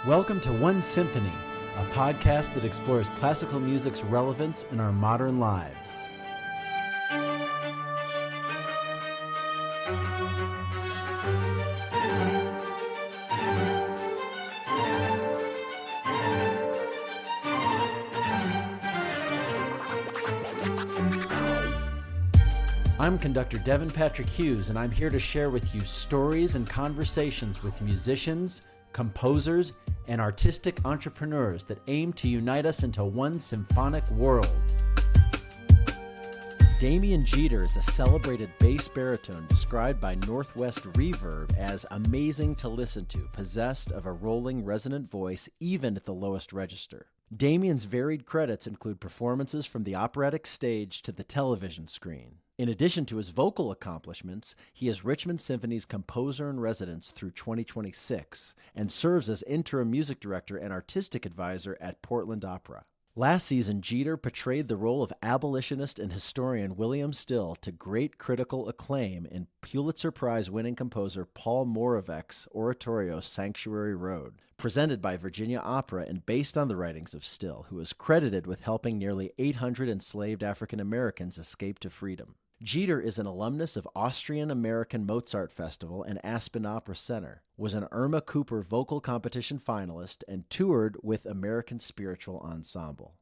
Welcome to One Symphony, a podcast that explores classical music's relevance in our modern lives. I'm Conductor Devin Patrick Hughes, and I'm here to share with you stories and conversations with musicians, composers, and artistic entrepreneurs that aim to unite us into one symphonic world. Damien Geter is a celebrated bass baritone described by Northwest Reverb as amazing to listen to, possessed of a rolling resonant voice even at the lowest register. Damien's varied credits include performances from the operatic stage to the television screen. In addition to his vocal accomplishments, he is Richmond Symphony's composer-in-residence through 2026 and serves as interim music director and artistic advisor at Portland Opera. Last season, Geter portrayed the role of abolitionist and historian William Still to great critical acclaim in Pulitzer Prize-winning composer Paul Moravec's oratorio Sanctuary Road, presented by Virginia Opera and based on the writings of Still, who is credited with helping nearly 800 enslaved African Americans escape to freedom. Geter is an alumnus of Austrian-American Mozart Festival and Aspen Opera Center, was an Irma Cooper vocal competition finalist, and toured with American Spiritual Ensemble.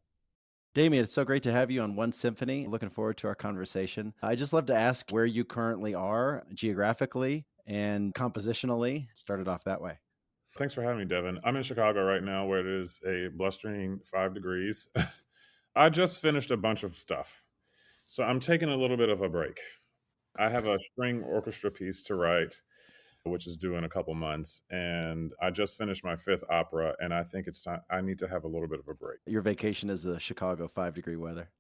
Damien, it's so great to have you on One Symphony. Looking forward to our conversation. I just love to ask where you currently are geographically and compositionally. Started off that way. Thanks for having me, Devin. I'm in Chicago right now where it is a blustering 5 degrees. I just finished a bunch of stuff. So I'm taking a little bit of a break. I have a string orchestra piece to write, which is due in a couple months. And I just finished my 5th opera, and I think it's time. I need to have a little bit of a break. Your vacation is the Chicago 5-degree weather.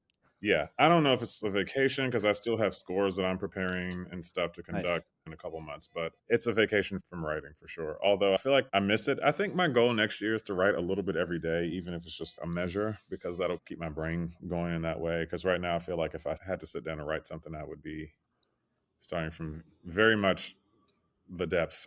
Yeah. I don't know if it's a vacation because I still have scores that I'm preparing and stuff to conduct in a couple months, but it's a vacation from writing for sure. Although I feel like I miss it. I think my goal next year is to write a little bit every day, even if it's just a measure, because that'll keep my brain going in that way. Because right now I feel like if I had to sit down and write something, I would be starting from very much the depths.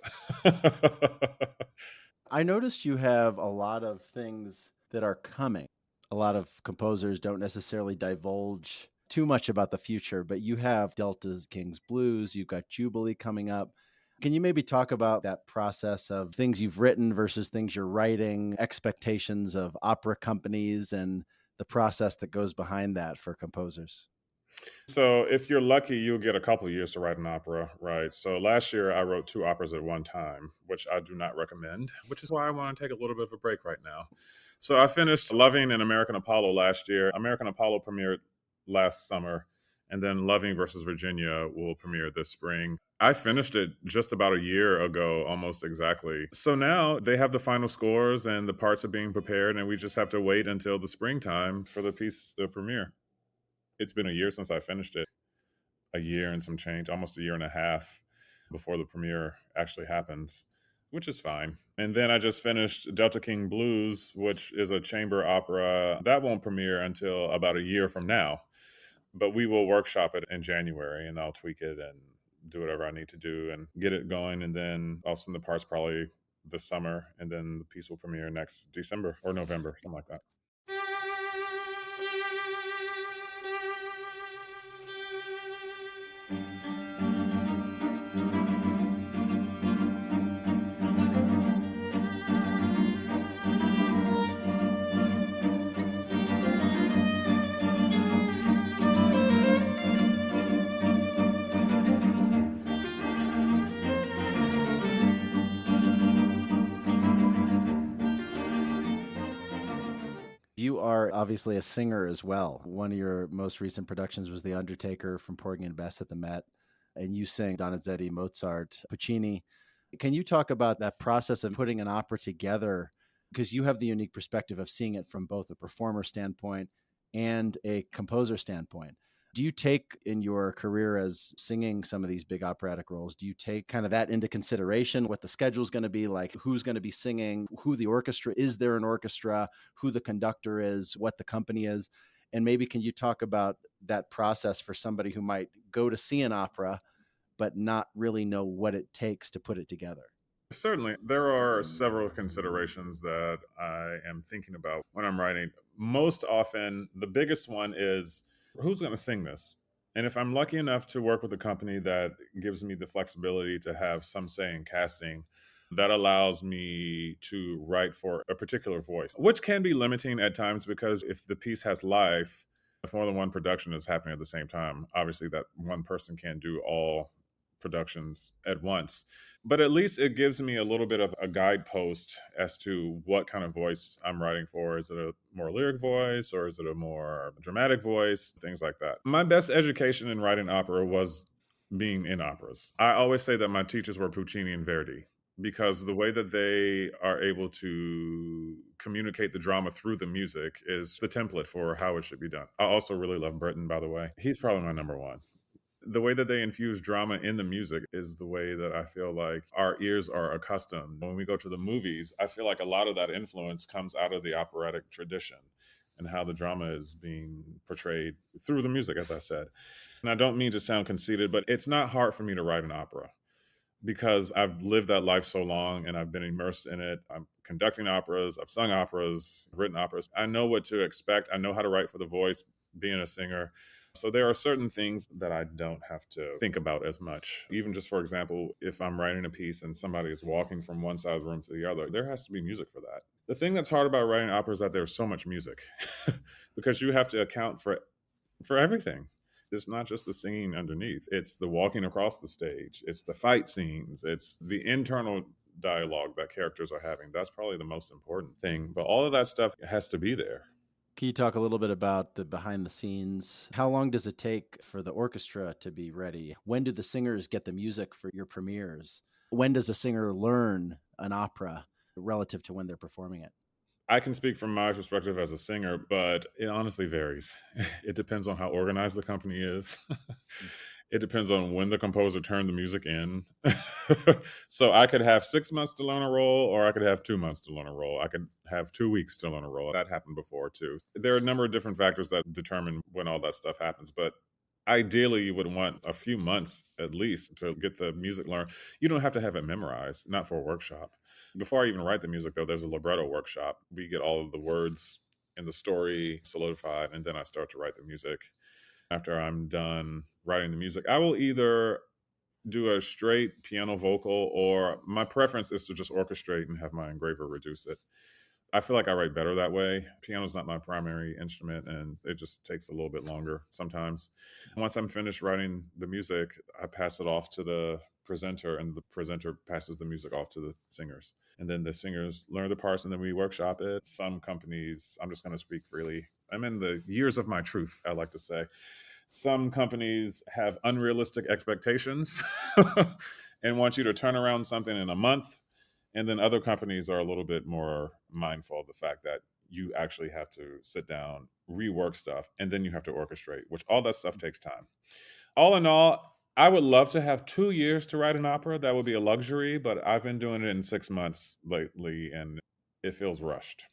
I noticed you have a lot of things that are coming. A lot of composers don't necessarily divulge too much about the future, but you have Delta's King's Blues, you've got Jubilee coming up. Can you maybe talk about that process of things you've written versus things you're writing, expectations of opera companies, and the process that goes behind that for composers? So if you're lucky, you'll get a couple of years to write an opera, right? So last year I wrote 2 operas at one time, which I do not recommend, which is why I want to take a little bit of a break right now. So I finished Loving and American Apollo last year. American Apollo premiered last summer, and then Loving versus Virginia will premiere this spring. I finished it just about a year ago, almost exactly. So now they have the final scores and the parts are being prepared, and we just have to wait until the springtime for the piece to premiere. It's been a year since I finished it, a year and some change, almost a year and a half before the premiere actually happens, which is fine. And then I just finished Delta King Blues, which is a chamber opera. That won't premiere until about a year from now, but we will workshop it in January and I'll tweak it and do whatever I need to do and get it going. And then I'll send the parts probably this summer, and then the piece will premiere next December or November, something like that. You are obviously a singer as well. One of your most recent productions was The Undertaker from Porgy and Bess at the Met, and you sang Donizetti, Mozart, Puccini. Can you talk about that process of putting an opera together? Because you have the unique perspective of seeing it from both a performer standpoint and a composer standpoint. Do you take in your career as singing some of these big operatic roles, do you take kind of that into consideration, what the schedule is going to be like, who's going to be singing, who the orchestra, is there an orchestra, who the conductor is, what the company is? And maybe can you talk about that process for somebody who might go to see an opera, but not really know what it takes to put it together? Certainly, there are several considerations that I am thinking about when I'm writing. Most often, the biggest one is who's going to sing this? And if I'm lucky enough to work with a company that gives me the flexibility to have some say in casting, that allows me to write for a particular voice, which can be limiting at times because if the piece has life, if more than one production is happening at the same time, obviously that one person can't do all productions at once, but at least it gives me a little bit of a guidepost as to what kind of voice I'm writing for. Is it a more lyric voice or is it a more dramatic voice? Things like that. My best education in writing opera was being in operas. I always say that my teachers were Puccini and Verdi because the way that they are able to communicate the drama through the music is the template for how it should be done. I also really love Britten, by the way. He's probably my number one. The way that they infuse drama in the music is the way that I feel like our ears are accustomed. When we go to the movies, I feel like a lot of that influence comes out of the operatic tradition and how the drama is being portrayed through the music, as I said. And I don't mean to sound conceited, but it's not hard for me to write an opera because I've lived that life so long and I've been immersed in it. I'm conducting operas, I've sung operas, I've written operas. I know what to expect. I know how to write for the voice, being a singer. So there are certain things that I don't have to think about as much. Even just for example, if I'm writing a piece and somebody is walking from one side of the room to the other, there has to be music for that. The thing that's hard about writing opera is that there's so much music because you have to account for everything. It's not just the singing underneath, it's the walking across the stage, it's the fight scenes, it's the internal dialogue that characters are having. That's probably the most important thing. But all of that stuff has to be there. Can you talk a little bit about the behind the scenes? How long does it take for the orchestra to be ready? When do the singers get the music for your premieres? When does a singer learn an opera relative to when they're performing it? I can speak from my perspective as a singer, but it honestly varies. It depends on how organized the company is. It depends on when the composer turned the music in. So I could have 6 months to learn a role, or I could have 2 months to learn a role. I could have 2 weeks to learn a role. That happened before too. There are a number of different factors that determine when all that stuff happens, but ideally you would want a few months at least to get the music learned. You don't have to have it memorized, not for a workshop. Before I even write the music, though, there's a libretto workshop. We get all of the words in the story solidified, and then I start to write the music. After I'm done writing the music, I will either do a straight piano vocal, or my preference is to just orchestrate and have my engraver reduce it. I feel like I write better that way. Piano's not my primary instrument, and it just takes a little bit longer sometimes. Once I'm finished writing the music, I pass it off to the presenter, and the presenter passes the music off to the singers. And then the singers learn the parts, and then we workshop it. Some companies, I'm just going to speak freely. I'm in the years of my truth, I like to say. Some companies have unrealistic expectations and want you to turn around something in a month. And then other companies are a little bit more mindful of the fact that you actually have to sit down, rework stuff, and then you have to orchestrate, which all that stuff takes time. All in all, I would love to have 2 years to write an opera. That would be a luxury, but I've been doing it in 6 months lately, and it feels rushed.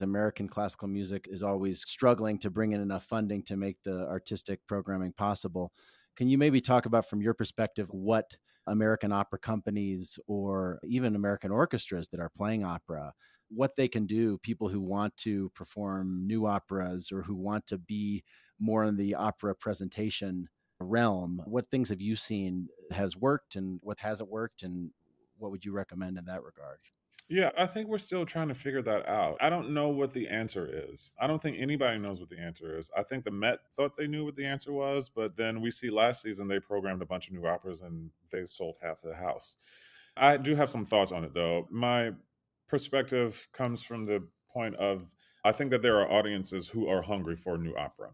American classical music is always struggling to bring in enough funding to make the artistic programming possible. Can you maybe talk about, from your perspective, what American opera companies or even American orchestras that are playing opera, what they can do, people who want to perform new operas or who want to be more in the opera presentation realm? What things have you seen has worked and what hasn't worked, and what would you recommend in that regard? Yeah, I think we're still trying to figure that out. I don't know what the answer is. I don't think anybody knows what the answer is. I think the Met thought they knew what the answer was, but then we see last season they programmed a bunch of new operas and they sold half the house. I do have some thoughts on it though. My perspective comes from the point of I think that there are audiences who are hungry for new opera.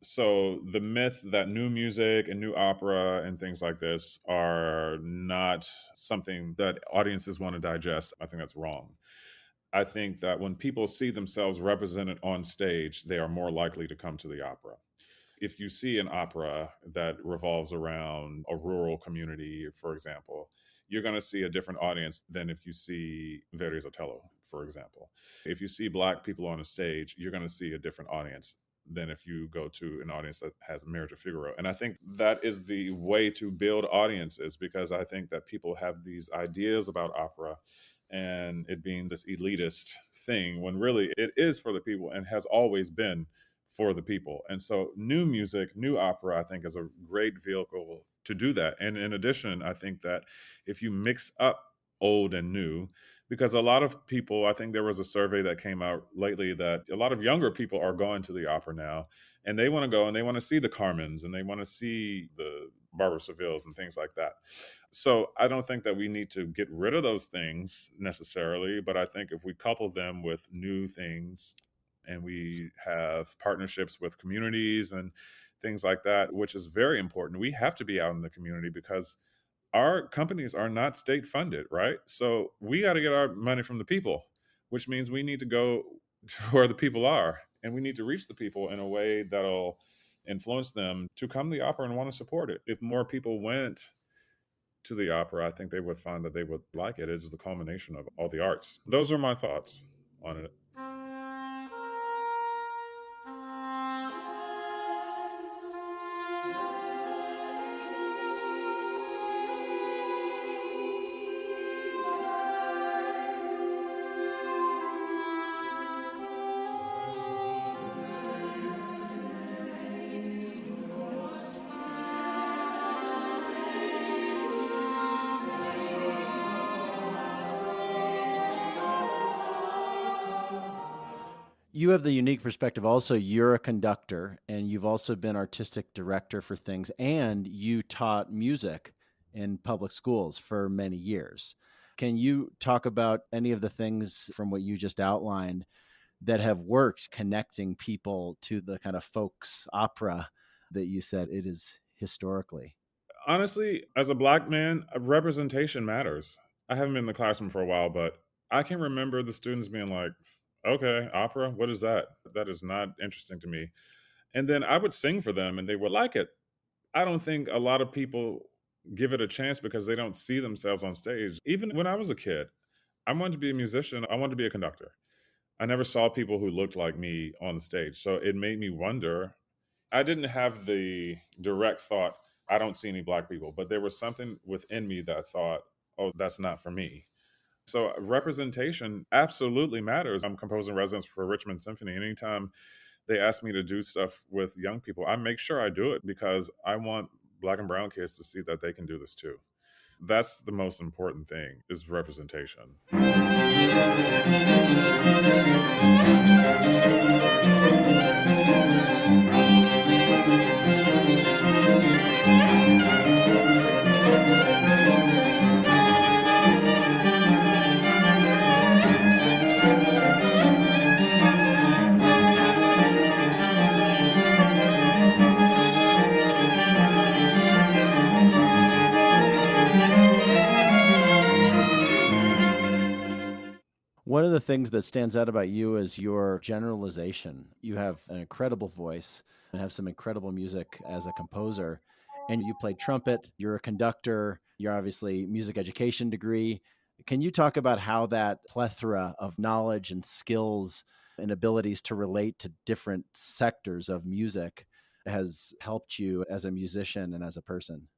So the myth that new music and new opera and things like this are not something that audiences want to digest, I think that's wrong. I think that when people see themselves represented on stage, they are more likely to come to the opera. If you see an opera that revolves around a rural community, for example, you're going to see a different audience than if you see Verdi's Otello, for example. If you see Black people on a stage, you're going to see a different audience than if you go to an audience that has Marriage of Figaro. And I think that is the way to build audiences, because I think that people have these ideas about opera and it being this elitist thing when really it is for the people and has always been for the people. And so new music, new opera, I think is a great vehicle to do that. And in addition, I think that if you mix up old and new, because a lot of people, I think there was a survey that came out lately that a lot of younger people are going to the opera now, and they want to go and they want to see the Carmens and they want to see the Barbara Sevilles and things like that. So I don't think that we need to get rid of those things necessarily, but I think if we couple them with new things and we have partnerships with communities and things like that, which is very important. We have to be out in the community because our companies are not state funded, right? So we got to get our money from the people, which means we need to go to where the people are and we need to reach the people in a way that'll influence them to come to the opera and want to support it. If more people went to the opera, I think they would find that they would like it. It's the culmination of all the arts. Those are my thoughts on it. You have the unique perspective. Also, you're a conductor and you've also been artistic director for things, and you taught music in public schools for many years. Can you talk about any of the things from what you just outlined that have worked connecting people to the kind of folks opera that you said it is historically? Honestly, as a Black man, representation matters. I haven't been in the classroom for a while, but I can remember the students being like, okay, opera, what is that? That is not interesting to me. And then I would sing for them and they would like it. I don't think a lot of people give it a chance because they don't see themselves on stage. Even when I was a kid, I wanted to be a musician, I wanted to be a conductor. I never saw people who looked like me on the stage. So it made me wonder. I didn't have the direct thought, I don't see any Black people, but there was something within me that thought, oh, that's not for me. So representation absolutely matters. I'm composing residence for Richmond Symphony. Anytime they ask me to do stuff with young people, I make sure I do it because I want Black and brown kids to see that they can do this too. That's the most important thing, is representation. One of the things that stands out about you is your generalization. You have an incredible voice and have some incredible music as a composer. And you play trumpet, you're a conductor, you're obviously music education degree. Can you talk about how that plethora of knowledge and skills and abilities to relate to different sectors of music has helped you as a musician and as a person?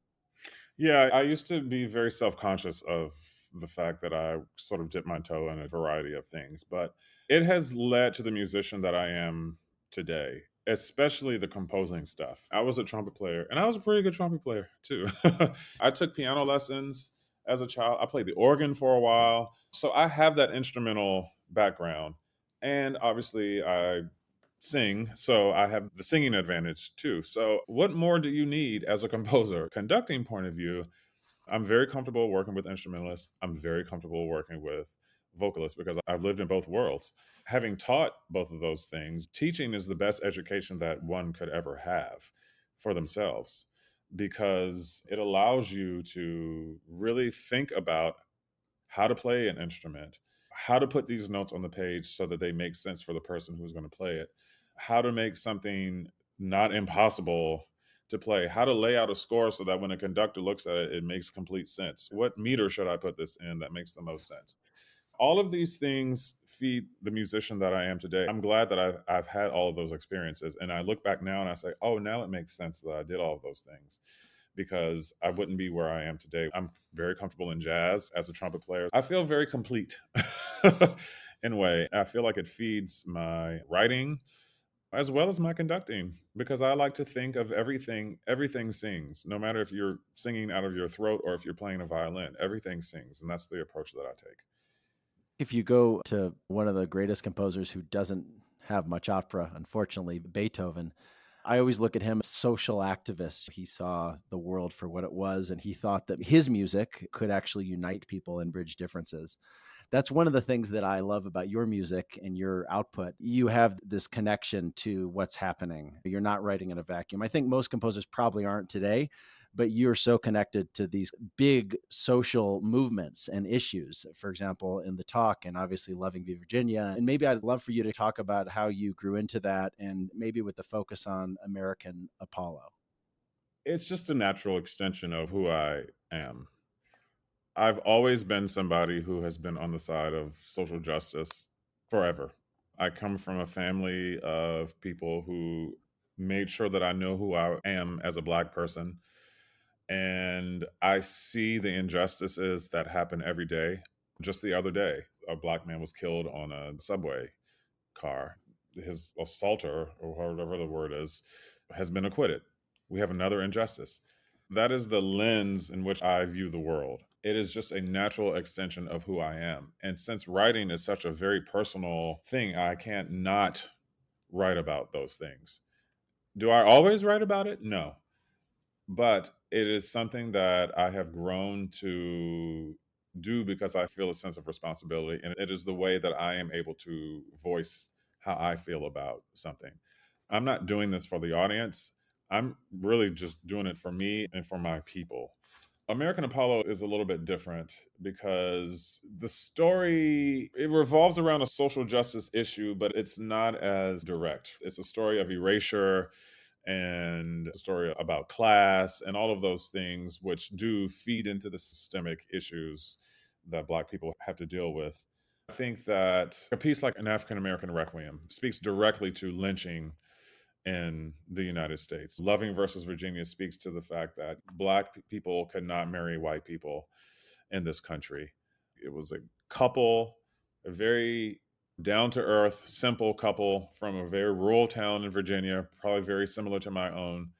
Yeah, I used to be very self conscious of the fact that I sort of dipped my toe in a variety of things, but it has led to the musician that I am today, especially the composing stuff. I was a trumpet player and I was a pretty good trumpet player too. I took piano lessons as a child, I played the organ for a while. So I have that instrumental background. And obviously, I sing, so I have the singing advantage too. So, what more do you need as a composer? Conducting point of view, I'm very comfortable working with instrumentalists. I'm very comfortable working with vocalist because I've lived in both worlds. Having taught both of those things, teaching is the best education that one could ever have for themselves because it allows you to really think about how to play an instrument, how to put these notes on the page so that they make sense for the person who's going to play it, how to make something not impossible to play, how to lay out a score so that when a conductor looks at it, it makes complete sense. What meter should I put this in that makes the most sense? All of these things feed the musician that I am today. I'm glad that I've had all of those experiences. And I look back now and I say, oh, now it makes sense that I did all of those things because I wouldn't be where I am today. I'm very comfortable in jazz as a trumpet player. I feel very complete in a way. I feel like it feeds my writing as well as my conducting because I like to think of everything sings. No matter if you're singing out of your throat or if you're playing a violin, everything sings. And that's the approach that I take. If you go to one of the greatest composers who doesn't have much opera, unfortunately, Beethoven, I always look at him as a social activist. He saw the world for what it was, and he thought that his music could actually unite people and bridge differences. That's one of the things that I love about your music and your output. You have this connection to what's happening. You're not writing in a vacuum. I think most composers probably aren't today, but you're so connected to these big social movements and issues. For example, in the talk, and obviously Loving v. Virginia. And maybe I'd love for you to talk about how you grew into that, and maybe with the focus on American Apollo. It's just a natural extension of who I am. I've always been somebody who has been on the side of social justice forever. I come from a family of people who made sure that I know who I am as a Black person. And I see the injustices that happen every day. Just the other day, a Black man was killed on a subway car. His assaulter, or whatever the word is, has been acquitted. We have another injustice. That is the lens in which I view the world. It is just a natural extension of who I am. And since writing is such a very personal thing, I can't not write about those things. Do I always write about it? No. But it is something that I have grown to do because I feel a sense of responsibility. And it is the way that I am able to voice how I feel about something. I'm not doing this for the audience. I'm really just doing it for me and for my people. American Apollo is a little bit different because the story it revolves around a social justice issue, but it's not as direct. It's a story of erasure and a story about class and all of those things which do feed into the systemic issues that Black people have to deal with. I think that a piece like An African American Requiem speaks directly to lynching in the United States. Loving versus Virginia speaks to the fact that Black people could not marry white people in this country. It was a couple, a very down to earth, simple couple from a very rural town in Virginia, probably very similar to my own,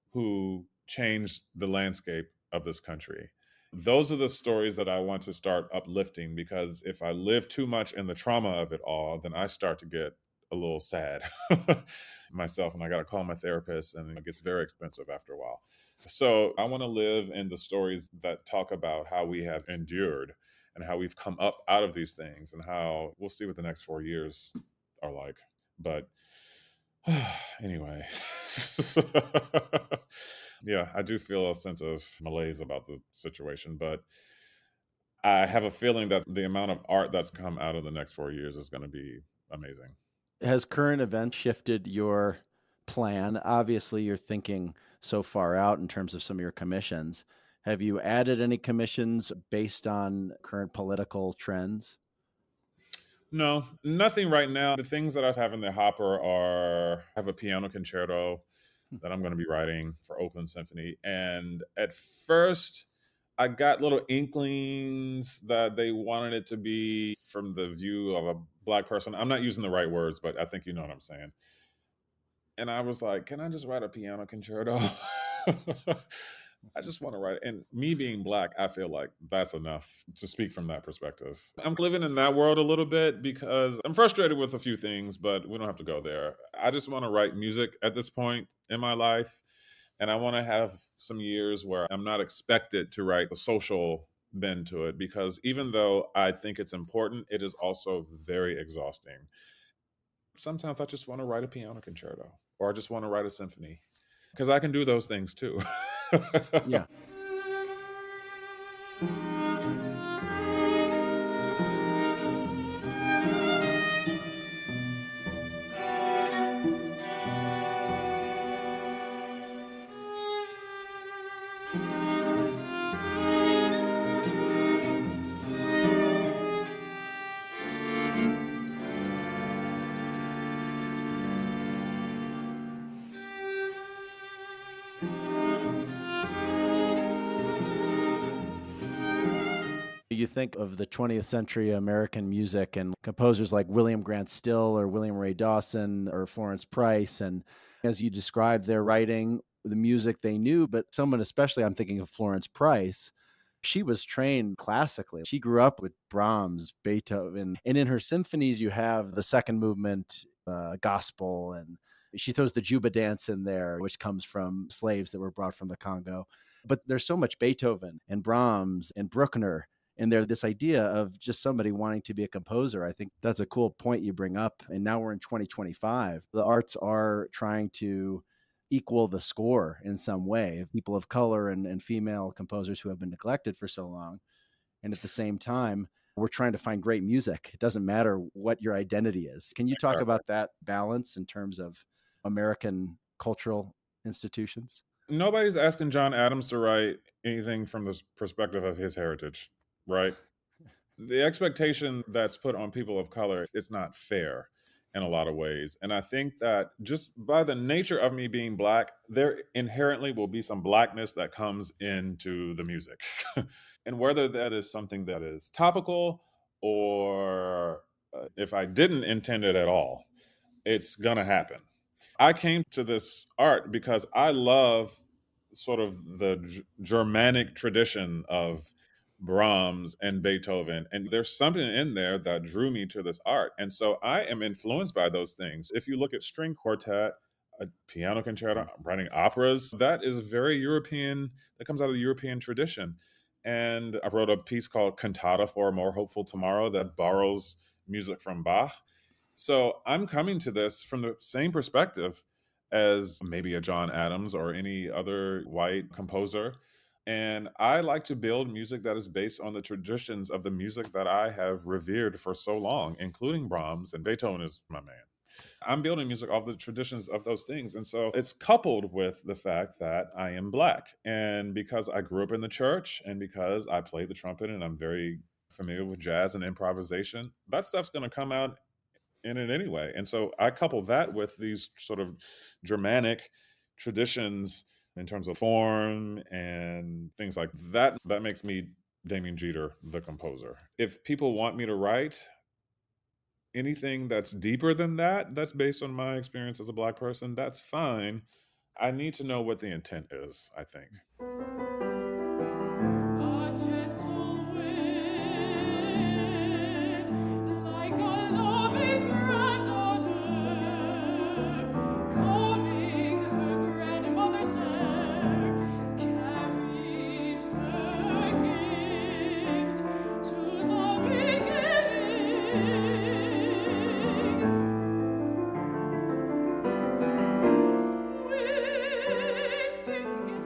who changed the landscape of this country. Those are the stories that I want to start uplifting because if I live too much in the trauma of it all, then I start to get a little sad myself and I got to call my therapist and it gets very expensive after a while. So I want to live in the stories that talk about how we have endured and how we've come up out of these things and how we'll see what the next 4 years are like. But anyway, yeah, I do feel a sense of malaise about the situation, but I have a feeling that the amount of art that's come out of the next 4 years is going to be amazing. Has current events shifted your plan? Obviously, you're thinking so far out in terms of some of your commissions. Have you added any commissions based on current political trends? No, nothing right now. The things that I have in the hopper are I have a piano concerto that I'm going to be writing for Oakland Symphony. And at first, I got little inklings that they wanted it to be from the view of a Black person. I'm not using the right words, but I think you know what I'm saying. And I was like, can I just write a piano concerto? I just want to write. And me being Black, I feel like that's enough to speak from that perspective. I'm living in that world a little bit because I'm frustrated with a few things, but we don't have to go there. I just want to write music at this point in my life. And I want to have some years where I'm not expected to write the social bend to it, because even though I think it's important, it is also very exhausting. Sometimes I just want to write a piano concerto, or I just want to write a symphony, because I can do those things too. Yeah. You think of the 20th century American music and composers like William Grant Still or William Ray Dawson or Florence Price. And as you described, their writing, the music they knew, but someone especially, I'm thinking of Florence Price. She was trained classically. She grew up with Brahms, Beethoven, and in her symphonies, you have the second movement, gospel, and she throws the Juba dance in there, which comes from slaves that were brought from the Congo. But there's so much Beethoven and Brahms and Bruckner and there this idea of just somebody wanting to be a composer. I think that's a cool point you bring up. And now we're in 2025. The arts are trying to equal the score in some way. People of color and female composers who have been neglected for so long. And at the same time, we're trying to find great music. It doesn't matter what your identity is. Can you talk Exactly. about that balance in terms of American cultural institutions? Nobody's asking John Adams to write anything from the perspective of his heritage, right? The expectation that's put on people of color, it's not fair in a lot of ways. And I think that just by the nature of me being Black, there inherently will be some Blackness that comes into the music. And whether that is something that is topical, or if I didn't intend it at all, it's going to happen. I came to this art because I love sort of the Germanic tradition of Brahms and Beethoven. And there's something in there that drew me to this art. And so I am influenced by those things. If you look at string quartet, a piano concerto, writing operas, that is very European, that comes out of the European tradition. And I wrote a piece called Cantata for a More Hopeful Tomorrow that borrows music from Bach. So I'm coming to this from the same perspective as maybe a John Adams or any other white composer. And I like to build music that is based on the traditions of the music that I have revered for so long, including Brahms, and Beethoven is my man. I'm building music off the traditions of those things. And so it's coupled with the fact that I am Black. And because I grew up in the church, and because I play the trumpet and I'm very familiar with jazz and improvisation, that stuff's going to come out in it anyway. And so I couple that with these sort of Germanic traditions in terms of form and things like that. That makes me Damien Geter, the composer. If people want me to write anything that's deeper than that, that's based on my experience as a Black person, that's fine. I need to know what the intent is, I think. A gentle wind, like a loving granddaughter, combing her grandmother's hair, carried her gift to the beginning. We think it's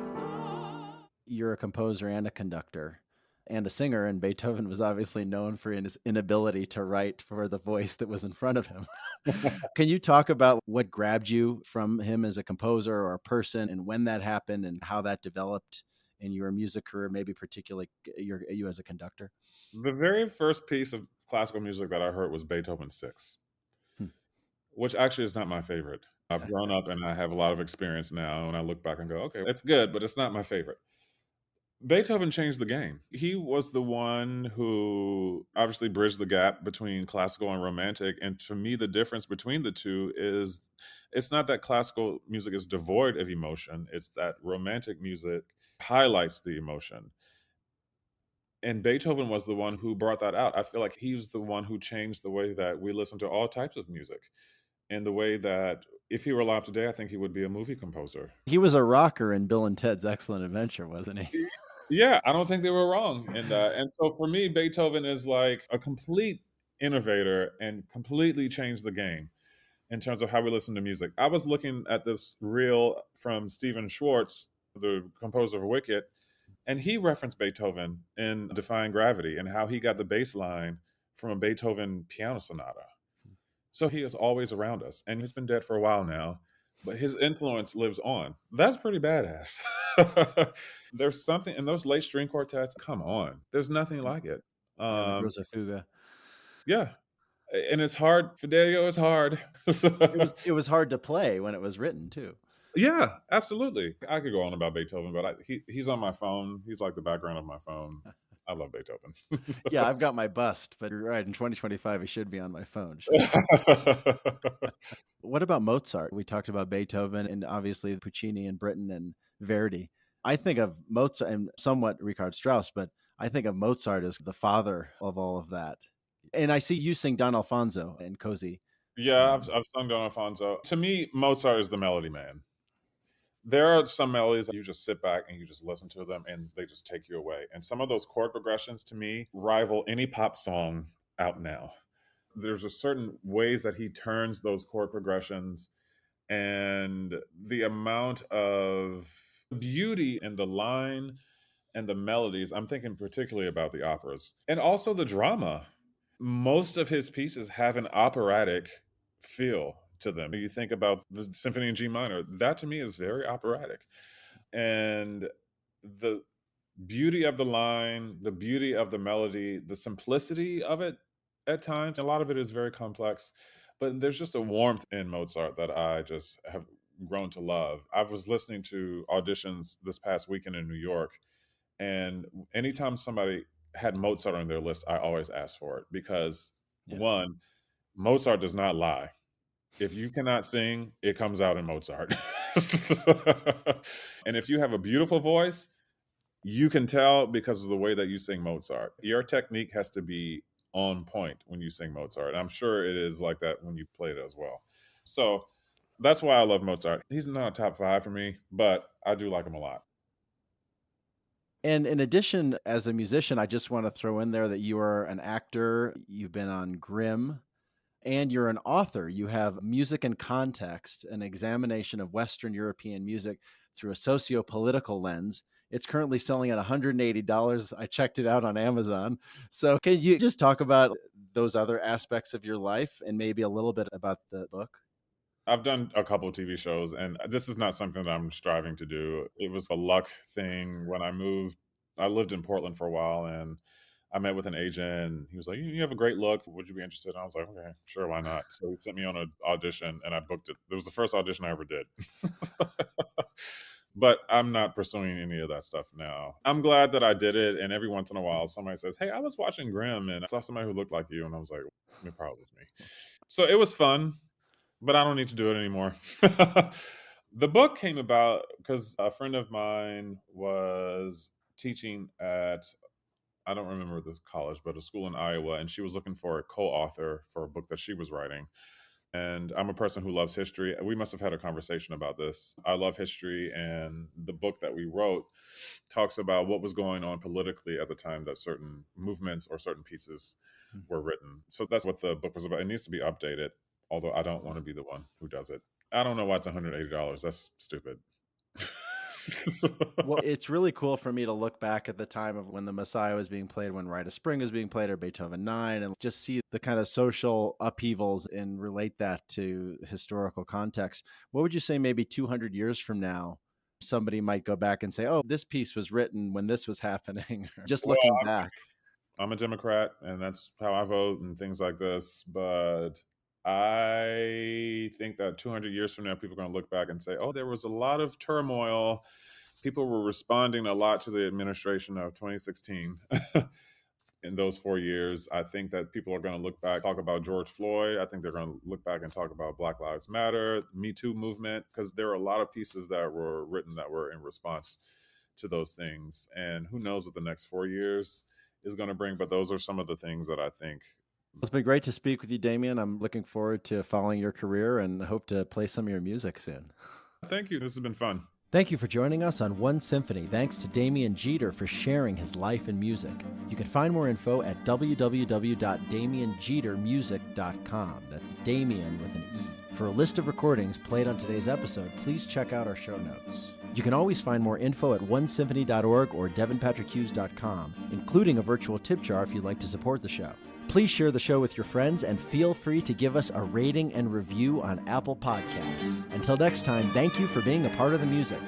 You're a composer and a conductor and a singer, and Beethoven was obviously known for his inability to write for the voice that was in front of him. Can you talk about what grabbed you from him as a composer or a person, and when that happened, and how that developed in your music career, maybe particularly you as a conductor? The very first piece of classical music that I heard was Beethoven 6, Hmm. which actually is not my favorite. I've grown up and I have a lot of experience now, and I look back and go, okay, it's good, but it's not my favorite. Beethoven changed the game. He was the one who obviously bridged the gap between classical and romantic. And to me, the difference between the two is it's not that classical music is devoid of emotion, it's that romantic music highlights the emotion. And Beethoven was the one who brought that out. I feel like he was the one who changed the way that we listen to all types of music, and the way that if he were alive today, I think he would be a movie composer. He was a rocker in Bill and Ted's Excellent Adventure, wasn't he? Yeah, I don't think they were wrong in that. And so for me, Beethoven is like a complete innovator and completely changed the game in terms of how we listen to music. I was looking at this reel from Stephen Schwartz, the composer of Wicked, and he referenced Beethoven in Defying Gravity and how he got the bass line from a Beethoven piano sonata. So he is always around us, and he's been dead for a while now, but his influence lives on. That's pretty badass. There's something in those late string quartets. Come on, there's nothing like it. Yeah, the Um, Rosa Fuga. yeah, and it's hard. Fidelio is hard. It was hard to play when it was written too. Yeah, absolutely. I could go on about Beethoven, but he's on my phone. He's like the background of my phone. I love Beethoven. Yeah, I've got my bust, but you're right. In 2025, it should be on my phone. Shouldn't it? What about Mozart? We talked about Beethoven and obviously Puccini and Britten and Verdi. I think of Mozart and somewhat Richard Strauss, but I think of Mozart as the father of all of that. And I see you sing Don Alfonso and Cozy. Yeah, I've sung Don Alfonso. To me, Mozart is the melody man. There are some melodies that you just sit back and you just listen to them and they just take you away. And some of those chord progressions to me rival any pop song out now. There's a certain ways that he turns those chord progressions and the amount of beauty in the line and the melodies. I'm thinking particularly about the operas and also the drama. Most of his pieces have an operatic feel to them. You think about the symphony in G minor, that to me is very operatic. And the beauty of the line, the beauty of the melody, the simplicity of it at times, a lot of it is very complex, but there's just a warmth in Mozart that I just have grown to love. I was listening to auditions this past weekend in New York, and anytime somebody had Mozart on their list, I always asked for it because Yeah. one, Mozart does not lie. If you cannot sing, it comes out in Mozart. And if you have a beautiful voice, you can tell because of the way that you sing Mozart. Your technique has to be on point when you sing Mozart. I'm sure it is like that when you play it as well. So that's why I love Mozart. He's not a top five for me, but I do like him a lot. And in addition, as a musician, I just want to throw in there that you are an actor, you've been on Grimm, and you're an author. You have Music and Context, an examination of Western European music through a socio-political lens. It's currently selling at $180. I checked it out on Amazon. So can you just talk about those other aspects of your life and maybe a little bit about the book? I've done a couple of TV shows, and this is not something that I'm striving to do. It was a luck thing when I moved. I lived in Portland for a while, and I met with an agent. He was like, "You have a great look. Would you be interested?" And I was like, "Okay, sure, why not?" So he sent me on an audition, and I booked it. It was the first audition I ever did. But I'm not pursuing any of that stuff now. I'm glad that I did it. And every once in a while, somebody says, "Hey, I was watching Grimm and I saw somebody who looked like you." And I was like, "It probably was me." So it was fun, but I don't need to do it anymore. The book came about because a friend of mine was teaching at, I don't remember the college, but a school in Iowa, and she was looking for a co-author for a book that she was writing. And I'm a person who loves history. We must have had a conversation about this. I love history, and the book that we wrote talks about what was going on politically at the time that certain movements or certain pieces were written. So that's what the book was about. It needs to be updated, although I don't want to be the one who does it. I don't know why it's $180. That's stupid. Well, it's really cool for me to look back at the time of when the Messiah was being played, when Rite of Spring was being played, or Beethoven 9, and just see the kind of social upheavals and relate that to historical context. What would you say maybe 200 years from now, somebody might go back and say, oh, this piece was written when this was happening, just Well, looking back? I'm a Democrat, and that's how I vote and things like this. But I think that 200 years from now, people are going to look back and say, oh, there was a lot of turmoil. People were responding a lot to the administration of 2016 in those 4 years. I think that people are going to look back, talk about George Floyd. I think they're going to look back and talk about Black Lives Matter, Me Too movement, because there are a lot of pieces that were written that were in response to those things. And who knows what the next 4 years is going to bring, but those are some of the things that I think. It's been great to speak with you, Damien. I'm looking forward to following your career and hope to play some of your music soon. Thank you. This has been fun. Thank you for joining us on One Symphony. Thanks to Damien Geter for sharing his life in music. You can find more info at www.damiengetermusic.com. That's Damien with an E. For a list of recordings played on today's episode, please check out our show notes. You can always find more info at onesymphony.org or devinpatrickhughes.com, including a virtual tip jar if you'd like to support the show. Please share the show with your friends and feel free to give us a rating and review on Apple Podcasts. Until next time, thank you for being a part of the music.